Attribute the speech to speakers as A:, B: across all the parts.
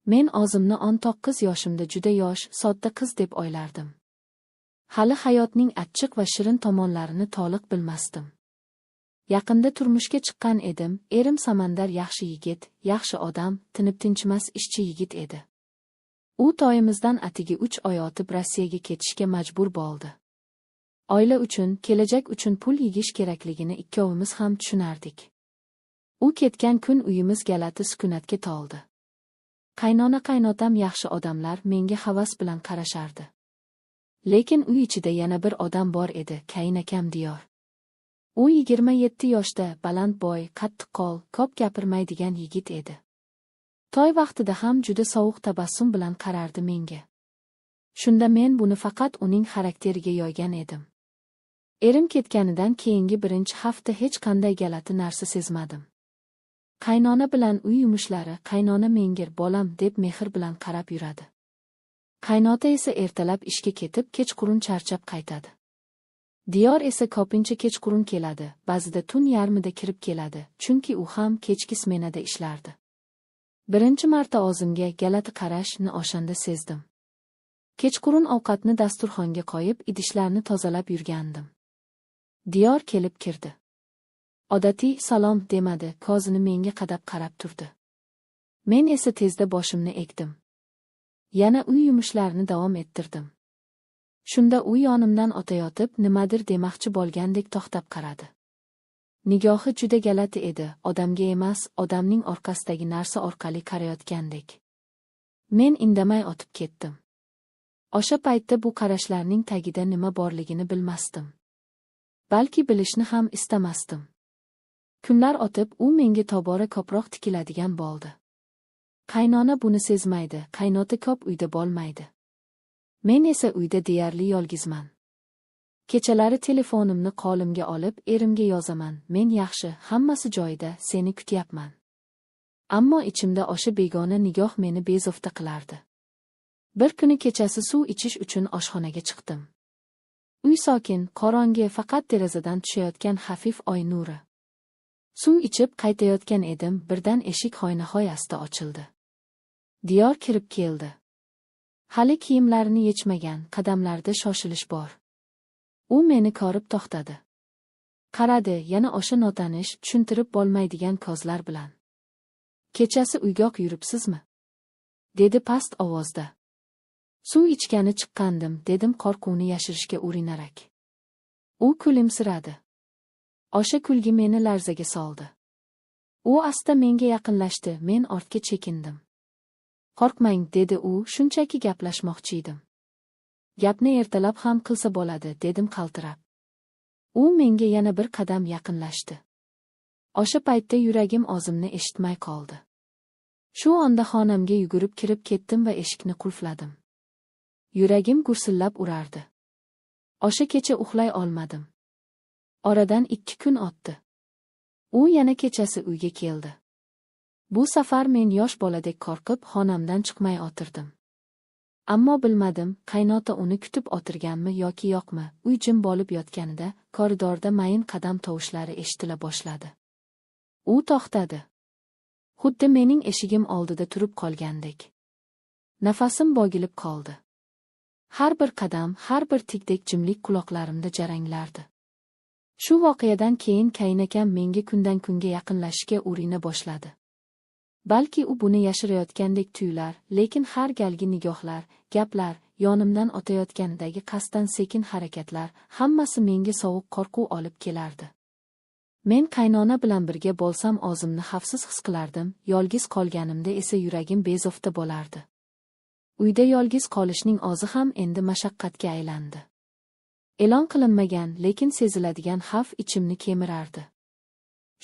A: Men o'zimni 19 yoshimda juda yosh, sodda qiz deb o'ylardim. Hali hayotning achchiq va shirin tomonlarini to'liq bilmasdim. Yaqinda turmushga chiqqan edim, erim Samandar yaxshi yigit, yaxshi odam, tinib-tinchimas ishchi yigit edi. U to'yimizdan atigi 3 oy o'tib Rossiyaga ketishga majbur bo'ldi. Oila uchun, kelajak uchun pul yigish kerakligini ikkovimiz ham tushunardik. U ketgan kun uyimiz galati sukunatga to'ldi. Qaynona-qaynotam yaxshi odamlar, menga havas bilan qarashardi. Lekin uy ichida yana bir odam bor edi, qaynakam Diyor. U 27 yoshda, baland bo'y, qattiq qo'l, ko'p gapirmaydigan yigit edi. To'y vaqtida ham juda sovuq tabassum bilan qarardi menga. Shunda men buni faqat uning xarakteriga yoygan edim. Erim ketganidan keyingi birinchi hafta hech qanday galati narsa sezmadim. Qaynona bilan uy yumushlari, qaynona menga bolam deb mehr bilan qarab yuradi. Qaynota esa ertalab ishga ketib, kechqurun charchab qaytadi. Diyor esa ko'pincha kechqurun keladi, ba'zida tun yarmida kirib keladi, chunki u ham kechki smenada ishlardi. Birinchi marta o'zimga galati qarashni o'shanda sezdim. Kechqurun ovqatni dasturxonga qo'yib, idishlarni tozalab yurgandim. Diyor kelib kirdi. Odatiy salom demadi, ko'zini menga qadab qarab turdi. Men esa tezda boshimni egdim. Yana uy yumushlarini davom ettirdim. Shunda u yonimdan o'tayotib, nimadir demoqchi bo'lgandek to'xtab qaradi. Nigohi juda galati edi, odamga emas, odamning orqasidagi narsa orqali qarayotgandek. Men indamay o'tib ketdim. O'sha paytda bu qarashlarning tagida nima borligini bilmasdim. Balki bilishni ham istamasdim. Kunlar o'tib, u menga tobora ko'proq tikiladigan bo'ldi. Qaynona buni sezmaydi, qaynota ko'p uyda bo'lmaydi. Men esa uyda deyarli yolg'izman. Kechalari telefonimni qo'limga olib, erimga yozaman, men yaxshi, hammasi joyida, seni kutyapman. Ammo ichimda o'sha begona nigoh meni bezovta qilardi. Bir kuni kechasi suv ichish uchun oshxonaga chiqdim. Uy sokin, qorong'i, faqat derazadan tushayotgan xafif oy nuri. Suv ichib qaytayotgan edim, birdan eshik hoynahoyasida ochildi. Diyor kirib keldi. Hali kiyimlarini yechmagan, qadamlarda shoshilish bor. U meni ko'rib to'xtadi. Qaradi, yana o'sha notanish, tushuntirib bo'lmaydigan ko'zlar bilan. Kechasi uygoq yuribsizmi? Dedi past ovozda. Suv ichgani chiqqandim, dedim qo'rquvni yashirishga urinarak. U kulimsiradi. O'sha kulgi meni larzaga soldi. U asta menga yaqinlashdi, men ortga chekindim. Qo'rqmang, dedi u, shunchaki gaplashmoqchi edim. Gapni ertalab ham qilsa bo'ladi, dedim qaltirab. U menga yana bir qadam yaqinlashdi. O'sha paytda yuragim o'zimni eshitmay qoldi. Shu onda xonamga yugurib kirib ketdim va eshikni qulfladim. Yuragim gursillab urardi. O'sha kecha uxlay olmadim. Oradan 2 kun o'tdi. U yana kechasi uyga keldi. Bu safar men yosh boladek qo'rqib, xonamdan chiqmay o'tirdim. Ammo bilmadim, qaynota uni kutib o'tirganmi yoki yo'qmi. Uy jim bo'lib yotganida, koridorda mayin qadam tovushlari eshitila boshladi. U to'xtadi. Xuddi mening eshigim oldida turib qolgandek. Nafasim bo'gilib qoldi. Har bir qadam, har bir tikdek jimlik quloqlarimda jaranglardi. Shu voqeadan keyin qaynakam menga kundan kunga yaqinlashishga urina boshladi. Balki u buni yashirayotgandek tuyular, lekin har galgi nigohlar, gaplar, yonimdan o'tayotganidagi qasddan sekin harakatlar, hammasi menga sovuq qo'rquv olib kelardi. Men qaynona bilan birga bo'lsam o'zimni xavfsiz his qilardim, yolg'iz qolganimda esa yuragim bezovta bo'lardi. Uyda yolg'iz qolishning o'zi ham endi mashaqqatga aylandi. E'lon qilinmagan, lekin seziladigan xavf ichimni kemirardi.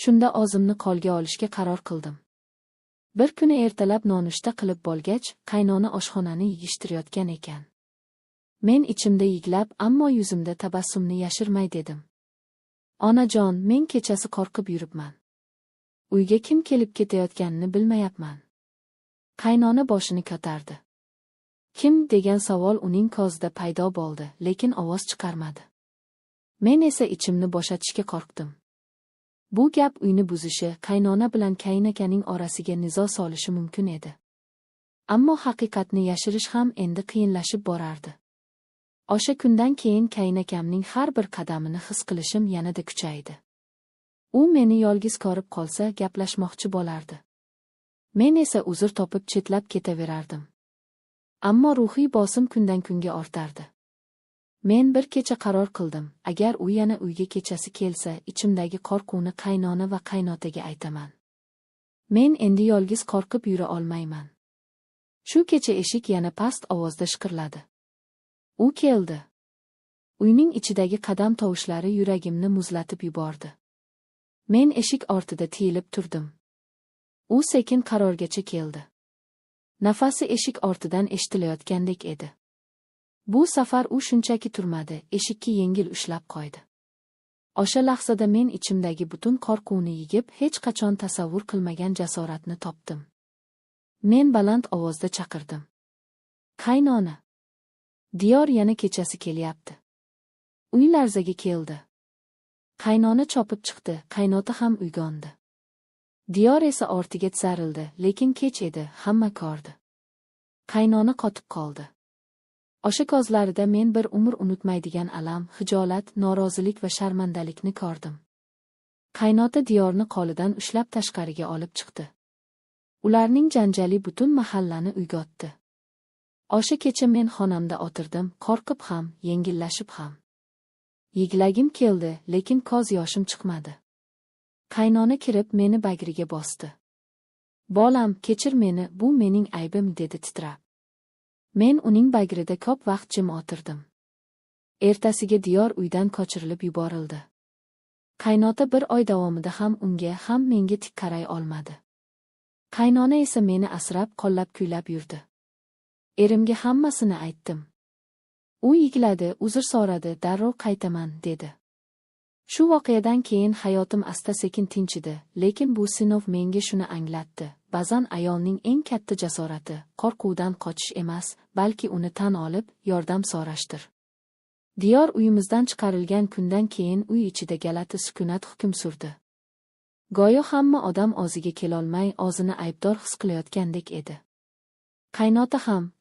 A: Shunda o'zimni qo'lga olishga qaror qildim. Bir kuni ertalab nonushta qilib bo'lgach, qaynona oshxonani yig'ishtirayotgan ekan. Men ichimda yiglab, ammo yuzimda tabassumni yashirmay dedim. Onajon, men kechasi qo'rqib yuribman. Uyga kim kelib ketayotganini bilmayapman. Qaynona boshini ko'tardi. Kim degan savol uning ko'zida paydo bo'ldi, lekin ovoz chiqarmadi. Men esa ichimni bo'shatishga qo'rqdim. Bu gap uyni buzishi, qaynona bilan qaynakaning orasiga nizo solishi mumkin edi. Ammo haqiqatni yashirish ham endi qiyinlashib borardi. O'sha kundan keyin qaynakamning har bir qadamini his qilishim yanada kuchaydi. U meni yolg'iz ko'rib qolsa gaplashmoqchi bo'lardi. Men esa uzr topib chetlab ketaverardim. Ammo ruhiy bosim kundan kunga ortardi. Men bir kecha qaror qildim, agar u yana uyga kechasi kelsa, ichimdagi qo'rquvni qaynona va qaynotaga aytaman. Men endi yolg'iz qo'rqib yura olmayman. Shu kecha eshik yana past ovozda shiqirladi. U keldi. Uyning ichidagi qadam tovushlari yuragimni muzlatib yubordi. Men eshik ortida tiyilib turdim. U sekin qarorgacha keldi. Nafasi eshik ortidan eshitilayotgandek edi. Bu safar u shunchaki turmadi, eshikni yengil ushlab qo'ydi. O'sha lahzada men ichimdagi butun qo'rquvni yigib, hech qachon tasavvur qilmagan jasoratni topdim. Men baland ovozda chaqirdim. Qaynona. Diyor yana kechasi kelyapti. Uy larzaga keldi. Qaynona chopib chiqdi, qaynota ham uyg'ondi. Diyor esa ortiga tisarildi, lekin kech edi, hamma ko'rdi. Qaynona qotib qoldi. O'sha ko'zlarida men bir umr unutmaydigan alam, hijolat, norozilik va sharmandalikni ko'rdim. Qaynota Diyorni qo'lidan ushlab tashqariga olib chiqdi. Ularning janjali butun mahallani uyg'otdi. O'sha kecha men xonamda o'tirdim, qo'rqib ham, yengillashib ham. Yig'lagim keldi, lekin ko'z yoshim chiqmadi. Qaynona kirib meni bagriga bosdi. Bolam, kechir meni, bu mening aybim, dedi titrab. Men uning bagrida ko'p vaqt jim o'tirdim. Ertasiga Diyor uydan qochirilib yuborildi. Qaynota bir oy davomida ham unga, ham menga tik qaray olmadi. Qaynona esa meni asrab, qo'llab-kuylab yurdi. Erimga hammasini aytdim. U yig'ladi, uzr so'radi, darrov qaytaman, dedi. Shu voqeadan keyin hayotim asta-sekin tinchidi, lekin bu sinov menga shuni anglatdi. Ba'zan ayolning eng katta jasorati qo'rquvdan qochish emas, balki uni tan olib, yordam so'rashdir. Diyor uyimizdan chiqarilgan kundan keyin uy ichida galati sukunat hukm surdi. Go'yo hamma odam o'ziga kelolmay, o'zini aybdor his qilayotgandek edi.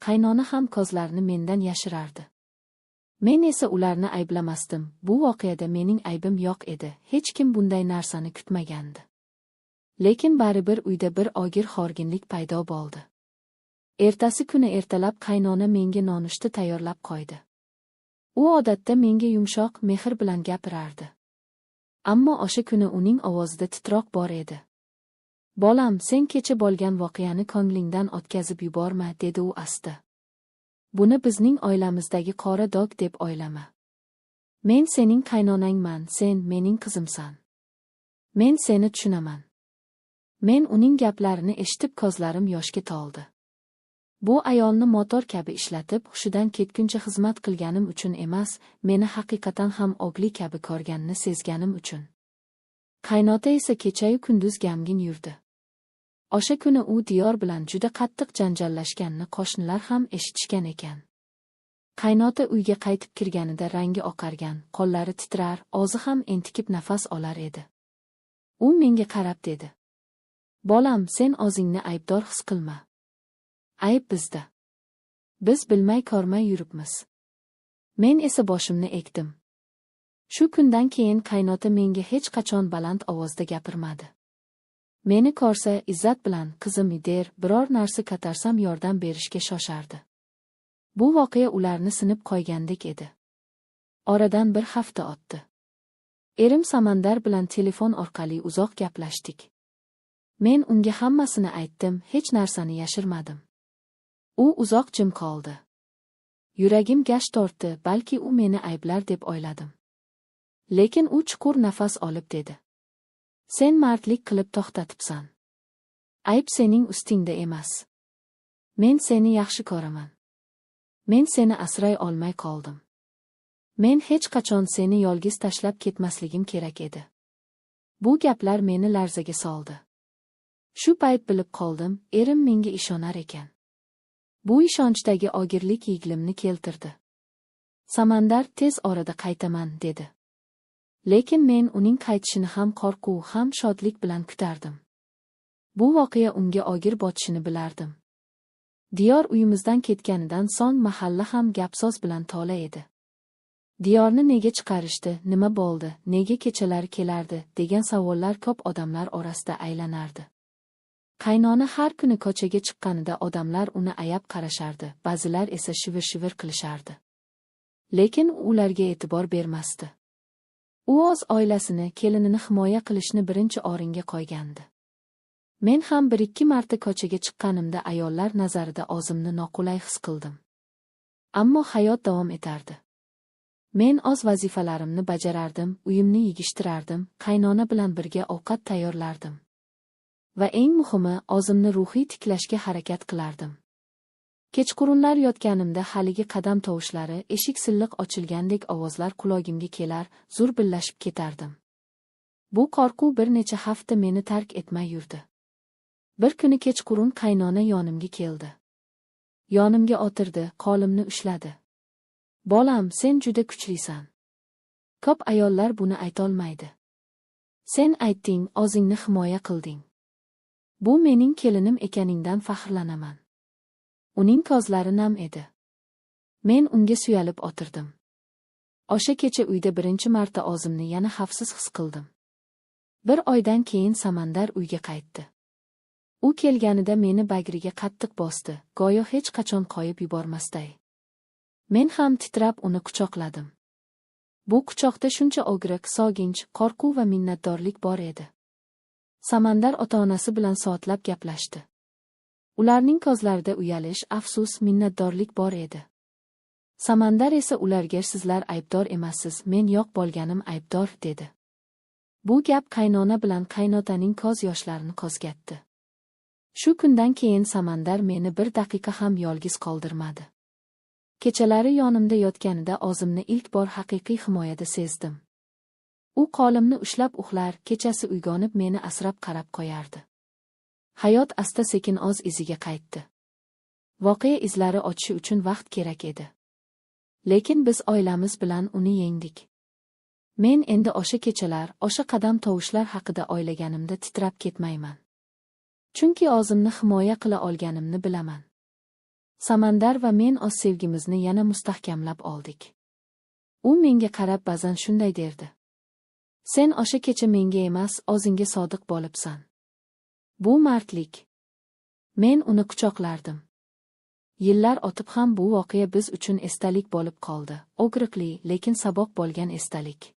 A: Qaynona ham ko'zlarini mendan yashirardi. Men esa ularni ayblamasdim. Bu voqeada mening aybim yo'q edi. Hech kim bunday narsani kutmagandi. Lekin baribir uyda bir og'ir xorginlik paydo bo'ldi. Ertasi kuni ertalab qaynona menga nonushta tayyorlab qo'ydi. U odatda menga yumshoq, mehr bilan gapirardi. Ammo o'sha kuni uning ovozida titroq bor edi. Bolam, sen kecha bo'lgan voqeani ko'nglingdan o'tkazib yuborma, dedi u asta. Buni bizning oilamizdagi qora dog' deb o'ylama. Men sening qaynonangman, sen mening qizimsan. Men seni tushunaman. Men uning gaplarini eshitib ko'zlarim yoshga to'ldi. Bu ayolni motor kabi ishlatib, hushidan ketguncha xizmat qilganim uchun emas, meni haqiqatan ham o'g'li kabi ko'rganini sezganim uchun. Qaynota esa kecha-yu kunduz gamgin yurdi. O'sha kuni u Diyor bilan juda qattiq janjallashganini qo'shnilar ham eshitishgan ekan. Qaynota uyga qaytib kirganida rangi oqargan, qo'llari titrar, o'zi ham entikib nafas olar edi. U menga qarab dedi. Bolam, sen o'zingni aybdor his qilma. Ayb bizda. Biz bilmay ko'rmay yuribmiz. Men esa boshimni egdim. Shu kundan keyin qaynota menga hech qachon baland ovozda gapirmadi. Meni ko'rsa izzat bilan qizim der, biror narsa ko'tarsam yordam berishga shoshardi. Bu voqea ularni sinib qo'ygandek edi. Oradan bir hafta o'tdi. Erim Samandar bilan telefon orqali uzoq gaplashdik. Men unga hammasini aytdim, hech narsani yashirmadim. U uzoq jim qoldi. Yuragim gash tortdi, balki u meni ayblar deb o'yladim. Lekin u chuqur nafas olib dedi. Sen mardlik qilib to'xtatibsan. Ayb sening ustingda emas. Men seni yaxshi ko'raman. Men seni asray olmay qoldim. Men hech qachon seni yolg'iz tashlab ketmasligim kerak edi. Bu gaplar meni larzaga soldi. Shu payt bilib qoldim, erim menga ishonar ekan. Bu ishonchdagi og'irlik yig'limni keltirdi. Samandar tez orada qaytaman, dedi. Lekin men uning qaytishini ham qo'rquv, ham shodlik bilan kutardim. Bu voqea unga og'ir botishini bilardim. Diyor uyimizdan ketganidan so'ng mahalla ham gap-so'z bilan tola edi. Diyorni nega chiqarishdi, nima bo'ldi, nega kechalari kelardi, degan savollar ko'p odamlar orasida aylanardi. Qaynona har kuni ko'chaga chiqqanida odamlar uni ayab qarashardi, ba'zilar esa shivir-shivir qilishardi. Lekin ularga e'tibor bermasdi. U o'z oilasini, kelinini himoya qilishni birinchi o'ringa qo'ygandi. Men ham bir-ikki marta ko'chaga chiqqanimda ayollar nazarida o'zimni noqulay his qildim. Ammo hayot davom etardi. Men o'z vazifalarimni bajarardim, uyimni yig'ishtirardim, qaynona bilan birga ovqat tayyorlardim. Va eng muhimi, o'zimni ruhiy tiklashga harakat qilardim. Kechqurunlar yotganimda haligi qadam tovushlari, eshik silliq ochilgandek ovozlar qulog'imga kelar, zurbillashib ketardim. Bu qo'rquv bir necha hafta meni tark etmay yurdi. Bir kuni kechqurun qaynona yonimga keldi. Yonimga o'tirdi, qo'limni ushladi. Bolam, sen juda kuchlisan. Ko'p ayollar buni aytolmaydi. Sen aytding, o'zingni himoya qilding. Bu mening kelinim ekaningdan faxrlanaman. Uning ko'zlari nam edi. Men unga suyalib o'tirdim. O'sha kecha uyda birinchi marta o'zimni yana xavfsiz his qildim. Bir oydan keyin Samandar uyga qaytdi. U kelganida meni bagriga qattiq bosdi, go'yo hech qachon qo'yib yubormasday. Men ham titrab uni quchoqladim. Bu quchoqda shuncha og'riq, sog'inch, qo'rquv va minnatdorlik bor edi. Samandar ota-onasi bilan soatlab gaplashdi. Ularning ko'zlarida uyalish, afsus, minnatdorlik bor edi. Samandar esa ularga sizlar aybdor emassiz, men yo'q bo'lganim aybdor, dedi. Bu gap qaynona bilan qaynotaning ko'z yoshlarini qo'zg'atdi. Shu kundan keyin Samandar meni bir daqiqa ham yolg'iz qoldirmadi. Kechalari yonimda yotganida o'zimni ilk bor haqiqiy himoyada sezdim. U qo'limni ushlab uxlar, kechasi uyg'onib meni asrab qarab qo'yardi. Hayot asta-sekin o'z iziga qaytdi. Voqea izlari ochishi uchun vaqt kerak edi. Lekin biz oilamiz bilan uni yengdik. Men endi o'sha kechalar, o'sha qadam tovushlar haqida o'ylaganimda titrab ketmayman. Chunki o'zimni himoya qila olganimni bilaman. Samandar va men o'z sevgimizni yana mustahkamlab oldik. U menga qarab ba'zan shunday derdi. Sen o'sha kecha menga emas, o'zingga sodiq bo'libsan. Bu mardlik. Men uni quchoqlardim. Yillar o'tib ham bu voqea biz uchun esdalik bo'lib qoldi. Og'riqli, lekin saboq bo'lgan esdalik.